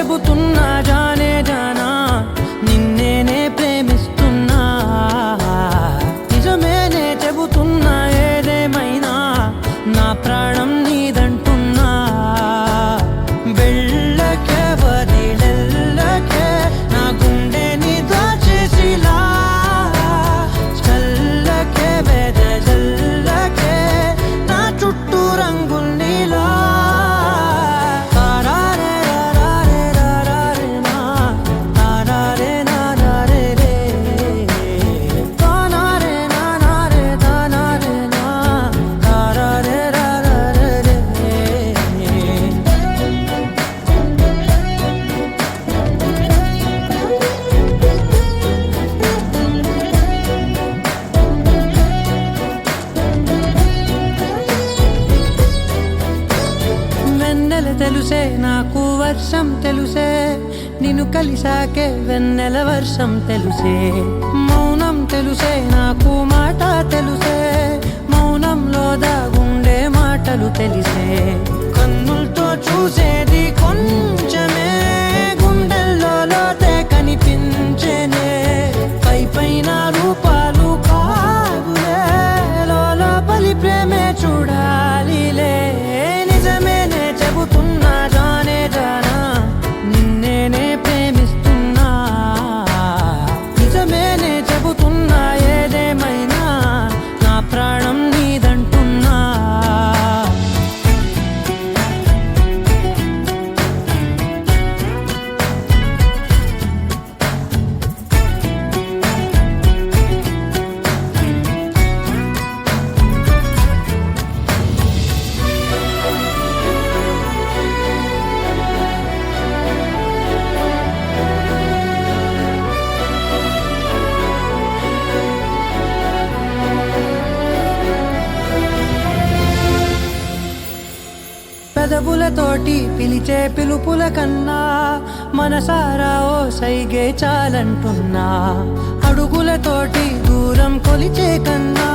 చెబుతున్నా జానే జానా నిన్నేనే ప్రేమిస్తున్నా నిజమేనే చెబుతున్నా ఏదేమైనా నా ప్రాణం నీదంటున్నా వెళ్ళకే వదిలెళ్ళకే నా గుండెని దాచేసిలా చల్లకే వెదజల్లకే నా చుట్టూ రంగుల్నిలా తెలుసే నాకు వర్షం తెలుసే నిన్ను కలిసాకే వెన్నెల వర్షం తెలుసే మౌనం తెలుసే నాకు మాట తెలుసే మౌనంలో దాగుండే మాటలు తెలిసే కన్నులతో చూసేది కొంచెమే గుండెల్లో లోతే కనిపించేనే పై పైన రూపాలు కాదులే లోపలి ప్రేమే చూడాలిలే నిజమేనే చెబుతున్నా జానే జానా నిన్నేనే ప్రేమిస్తున్నా నిజమేనే చెబుతున్నా ఏదేమైనా నా ప్రాణం నీదంటున్నా పెదవులతోటి పిలిచే పిలుపుల కన్నా మనసారా ఓ సైగే చాలంటున్నా అడుగులతోటి దూరం కొలిచే కన్నా